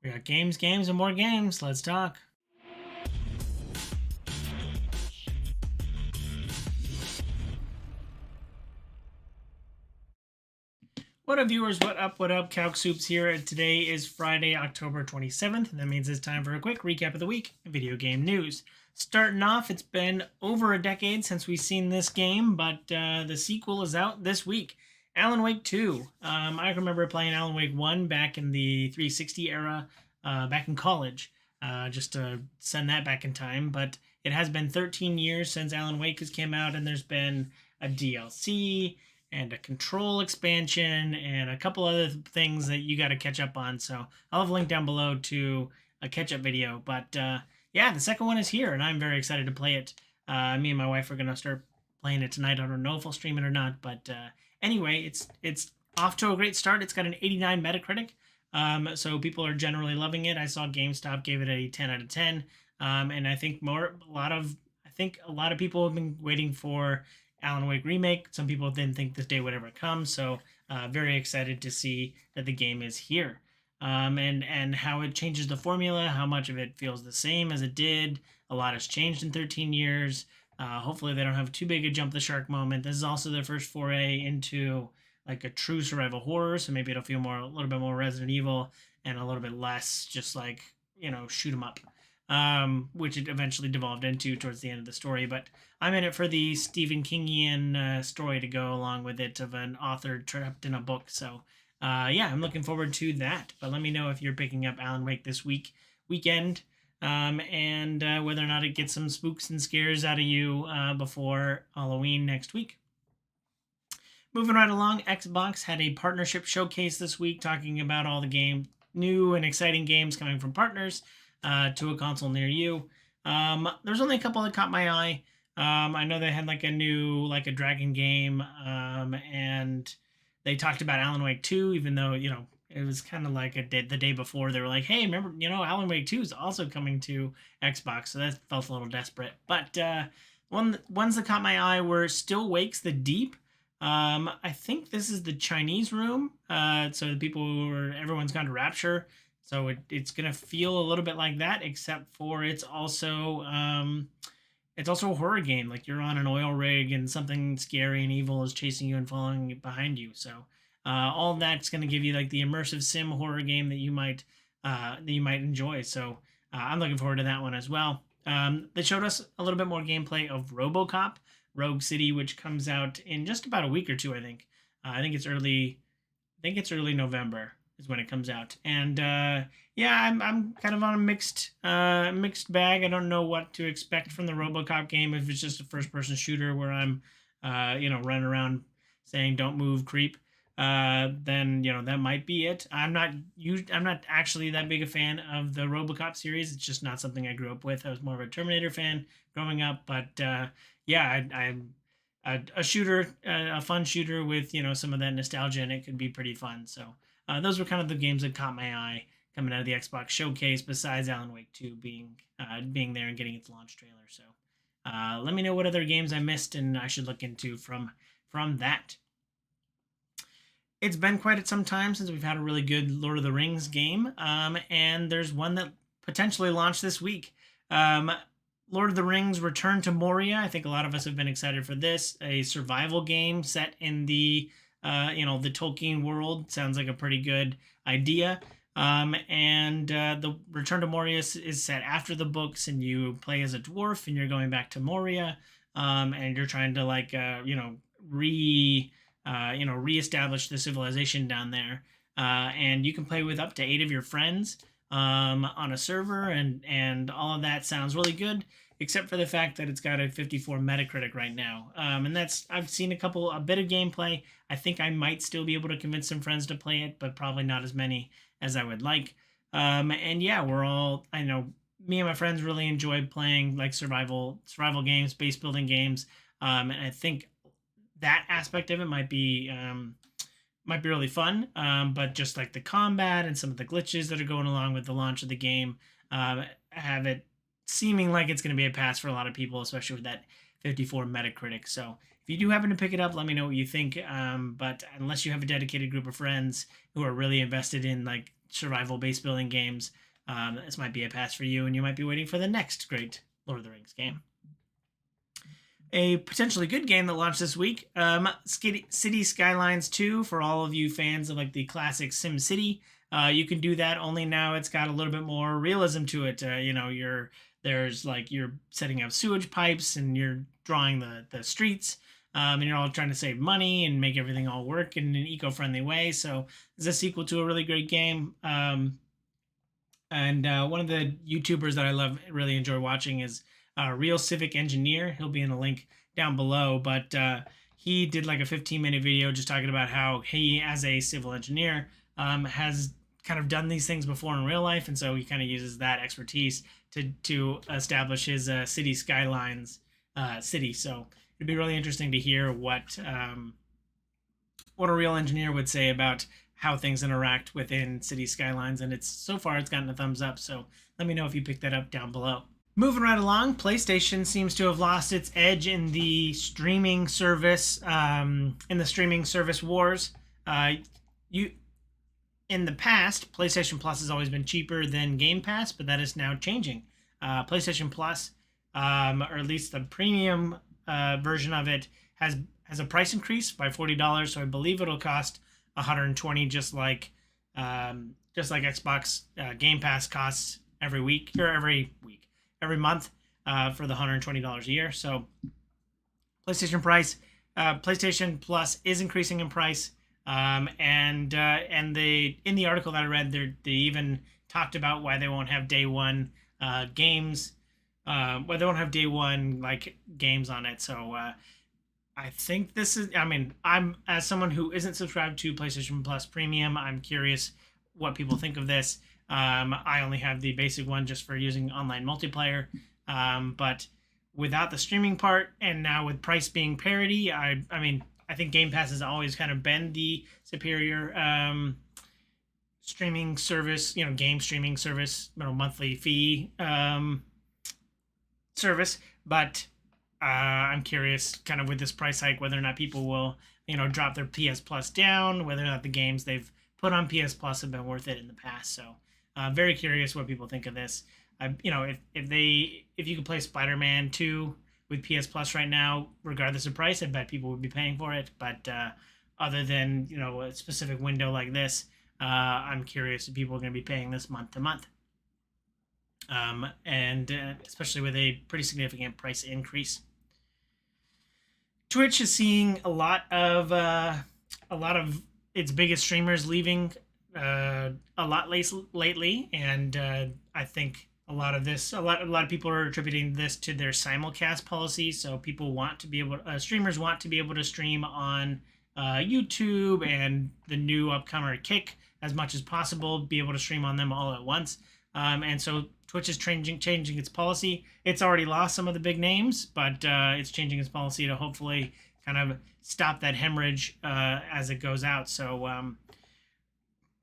We got games, games, and more games. Let's talk. What up, viewers? What up? What up? Calc Soups here. Today is Friday, October 27th, and that means it's time for a quick recap of the week in video game news. Starting off, it's been over a decade since we've seen this game, but the sequel is out this week. Alan Wake 2. I remember playing Alan Wake 1 back in the 360 era, back in college, just to send that back in time. But it has been 13 years since Alan Wake has came out, and there's been a DLC and a control expansion and a couple other things that you got to catch up on. So I'll have a link down below to a catch up video. But yeah, the second one is here, and I'm very excited to play it. Me and my wife are gonna start playing it tonight. I don't know if I'll stream it or not, but anyway, it's off to a great start. It's got an 89 Metacritic, so people are generally loving it. I saw GameStop gave it a 10 out of 10, and I think a lot of people have been waiting for Alan Wake remake. Some people didn't think this day would ever come, so very excited to see that the game is here. And how it changes the formula, how much of it feels the same as it did. A lot has changed in 13 years. Hopefully they don't have too big a jump the shark moment. This is also their first foray into like a true survival horror, so maybe it'll feel a little bit more Resident Evil and a little bit less just like, shoot 'em up. Which it eventually devolved into towards the end of the story. But I'm in it for the Stephen Kingian story to go along with it of an author trapped in a book. So yeah, I'm looking forward to that. But let me know if you're picking up Alan Wake this weekend, and whether or not it gets some spooks and scares out of you before Halloween next week. Moving right along, Xbox had a partnership showcase this week talking about all the new and exciting games coming from partners to a console near you. There's only a couple that caught my eye. I know they had like a dragon game, and they talked about Alan Wake 2, even though, it was kind of like the day before they were like, hey, remember, Alan Wake 2 is also coming to Xbox, so that felt a little desperate. But ones that caught my eye were Still Wakes the Deep. I think this is the Chinese room, so the everyone's gone to Rapture. So it's gonna feel a little bit like that, except for it's also a horror game. Like you're on an oil rig and something scary and evil is chasing you and following behind you. So all of that's gonna give you like the immersive sim horror game that you might enjoy. So I'm looking forward to that one as well. They showed us a little bit more gameplay of RoboCop Rogue City, which comes out in just about a week or two. I think. I think it's early. I think it's early November is when it comes out. And yeah, I'm kind of on a mixed bag. I don't know what to expect from the RoboCop game. If it's just a first person shooter where I'm running around saying don't move, creep, then that might be it. I'm not actually that big a fan of the RoboCop series. It's just not something I grew up with. I was more of a Terminator fan growing up, but yeah, I'm a shooter, a fun shooter with some of that nostalgia, and it could be pretty fun. So those were kind of the games that caught my eye coming out of the Xbox showcase. Besides Alan Wake 2 being there and getting its launch trailer. So let me know what other games I missed and I should look into from that. It's been quite some time since we've had a really good Lord of the Rings game, and there's one that potentially launched this week. Lord of the Rings Return to Moria. I think a lot of us have been excited for this. A survival game set in the the Tolkien world. Sounds like a pretty good idea. And the Return to Moria is set after the books, and you play as a dwarf, and you're going back to Moria, and you're trying to reestablish the civilization down there. And you can play with up to 8 of your friends on a server, and all of that sounds really good, except for the fact that it's got a 54 Metacritic right now. And I've seen a bit of gameplay. I think I might still be able to convince some friends to play it, but probably not as many as I would like. And yeah, I know me and my friends really enjoy playing like survival games, base building games. And I think that aspect of it might be really fun, but just like the combat and some of the glitches that are going along with the launch of the game have it seeming like it's going to be a pass for a lot of people, especially with that 54 Metacritic. So if you do happen to pick it up, let me know what you think. But unless you have a dedicated group of friends who are really invested in like survival base building games, this might be a pass for you, and you might be waiting for the next great Lord of the Rings game. A potentially good game that launched this week, City Skylines 2, for all of you fans of like the classic Sim City. You can do that, only now it's got a little bit more realism to it. You're setting up sewage pipes and you're drawing the streets, and you're all trying to save money and make everything all work in an eco-friendly way. So it's a sequel to a really great game. And one of the YouTubers that I really enjoy watching is Real Civic Engineer. He'll be in a link down below, but he did like a 15-minute video just talking about how he, as a civil engineer, has kind of done these things before in real life, and so he kind of uses that expertise to establish his City Skylines city. So it'd be really interesting to hear what a real engineer would say about how things interact within City Skylines, and so far it's gotten a thumbs up, so let me know if you pick that up down below. Moving right along, PlayStation seems to have lost its edge in the streaming service wars. In the past, PlayStation Plus has always been cheaper than Game Pass, but that is now changing. PlayStation Plus, or at least the premium version of it, has a price increase by $40, so I believe it'll cost $120, just like Xbox Game Pass costs every month for the $120 a year. So PlayStation Plus is increasing in price, and in the article that I read, they even talked about why they won't have day one games, why they won't have day one like games on it. So I think this is, I'm, as someone who isn't subscribed to PlayStation Plus Premium, I'm curious what people think of this. I only have the basic one just for using online multiplayer, but without the streaming part, and now with price being parity, I think Game Pass has always kind of been the superior streaming service, game streaming service, monthly fee service, but I'm curious, kind of with this price hike, whether or not people will, drop their PS Plus down, whether or not the games they've put on PS Plus have been worth it in the past. So, very curious what people think of this. If you could play Spider-Man 2 with PS Plus right now, regardless of price, I bet people would be paying for it. But other than a specific window like this, I'm curious if people are going to be paying this month to month. And especially with a pretty significant price increase. Twitch is seeing a lot of its biggest streamers leaving a lot lately, and I think a lot of people are attributing this to their simulcast policy. So people want to be able, streamers want to be able to stream on YouTube and the new upcomer Kick as much as possible, be able to stream on them all at once. And so Twitch is changing its policy. It's already lost some of the big names, but it's changing its policy to hopefully kind of stop that hemorrhage as it goes out. So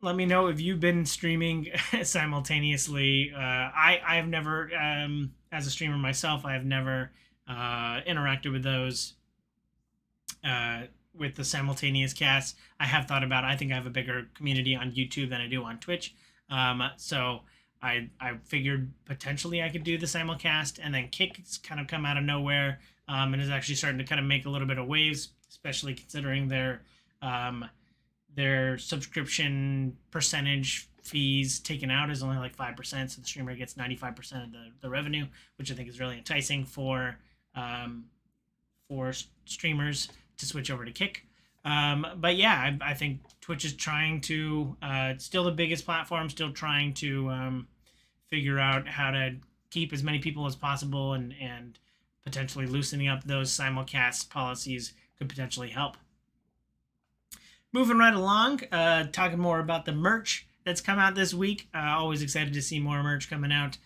let me know if you've been streaming simultaneously. I have never, as a streamer myself, I have never interacted with those with the simultaneous casts. I have thought about it. I think I have a bigger community on YouTube than I do on Twitch. So I figured potentially I could do the simulcast, and then Kick's kind of come out of nowhere and is actually starting to kind of make a little bit of waves, especially considering their subscription percentage fees taken out is only like 5%, so the streamer gets 95% of the revenue, which I think is really enticing for streamers to switch over to Kick. But yeah, I think Twitch is trying to, still the biggest platform, still trying to figure out how to keep as many people as possible, and potentially loosening up those simulcast policies could potentially help. Moving right along, talking more about the merch that's come out this week. Always excited to see more merch coming out.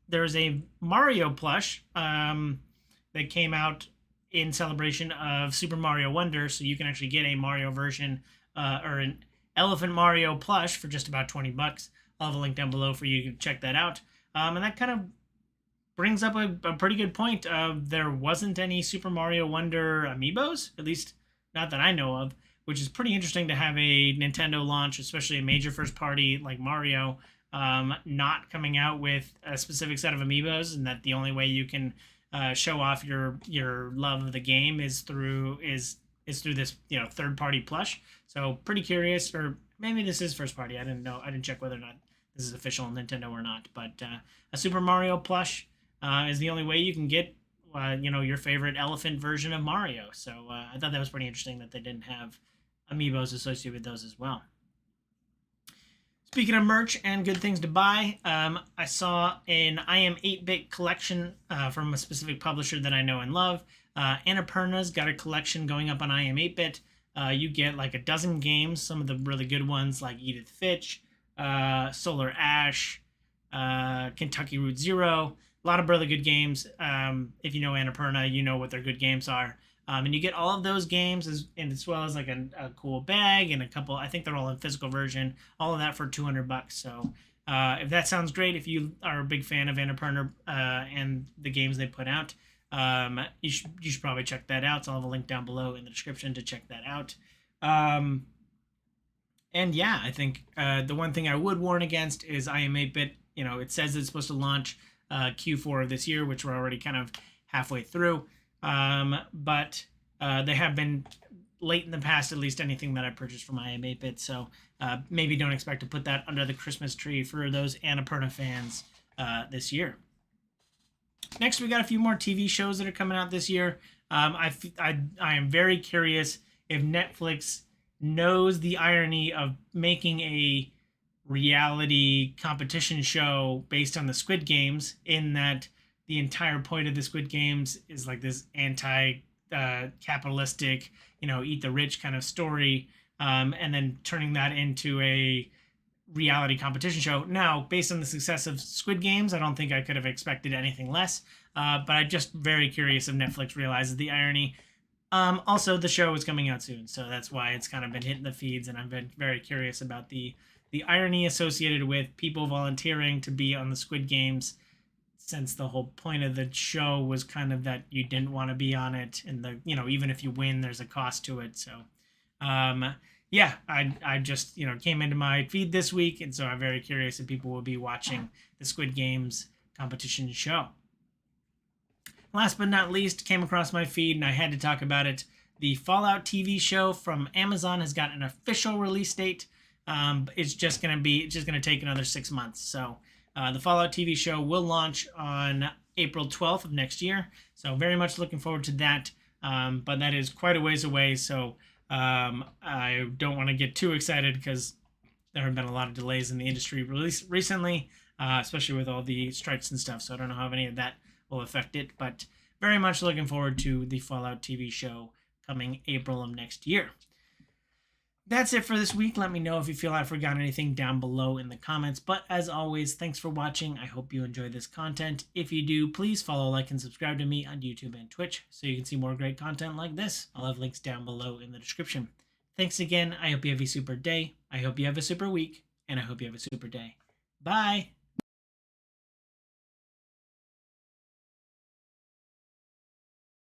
There's a Mario plush that came out in celebration of Super Mario Wonder, so you can actually get a Mario version or an Elephant Mario plush for just about $20. I'll have a link down below for you to check that out. And that kind of brings up a pretty good point of there wasn't any Super Mario Wonder amiibos, at least not that I know of, which is pretty interesting to have a Nintendo launch, especially a major first party like Mario, not coming out with a specific set of amiibos, and that the only way you can show off your love of the game is through this third party plush. So pretty curious, or maybe this is first party. I didn't know. I didn't check whether or not this is official Nintendo or not. But a Super Mario plush is the only way you can get your favorite elephant version of Mario. So I thought that was pretty interesting that they didn't have amiibos associated with those as well. Speaking of merch and good things to buy, I saw an I Am 8-Bit collection from a specific publisher that I know and love. Annapurna's got a collection going up on I Am 8-Bit. You get like a dozen games, some of the really good ones like Edith Finch, Solar Ash, Kentucky Route Zero. A lot of really good games. If you know Annapurna, you know what their good games are. And you get all of those games as well as like a cool bag and a couple. I think they're all in physical version. All of that for $200. So if that sounds great, if you are a big fan of Annapurna and the games they put out, you should probably check that out. So I'll have a link down below in the description to check that out. And yeah, I think the one thing I would warn against is I Am 8-Bit. It says it's supposed to launch Q4 of this year, which we're already kind of halfway through. But they have been late in the past, at least anything that I purchased from I Am 8-Bit. So maybe don't expect to put that under the Christmas tree for those Annapurna fans this year. Next, we got a few more TV shows that are coming out this year. I am very curious if Netflix knows the irony of making a reality competition show based on the Squid Games, in that the entire point of the Squid Games is like this anti-capitalistic, eat the rich kind of story, and then turning that into a reality competition show. Now, based on the success of Squid Games, I don't think I could have expected anything less, but I'm just very curious if Netflix realizes the irony. Also, the show is coming out soon, so that's why it's kind of been hitting the feeds, and I've been very curious about the irony associated with people volunteering to be on the Squid Games, since the whole point of the show was kind of that you didn't want to be on it, and even if you win, there's a cost to it. So yeah, I just came into my feed this week, and so I'm very curious if people will be watching the Squid Games competition show. Last but not least, came across my feed and I had to talk about it. The Fallout TV show from Amazon has got an official release date. It's just gonna take another 6 months. So the Fallout TV show will launch on April 12th of next year. So very much looking forward to that. But that is quite a ways away. So I don't want to get too excited because there have been a lot of delays in the industry recently, especially with all the strikes and stuff. So I don't know how any of that will affect it, but very much looking forward to the Fallout TV show coming April of next year. That's it for this week. Let me know if you feel I forgot anything down below in the comments. But as always, thanks for watching. I hope you enjoy this content. If you do, please follow, like, and subscribe to me on YouTube and Twitch so you can see more great content like this. I'll have links down below in the description. Thanks again. I hope you have a super day. I hope you have a super week. And I hope you have a super day. Bye.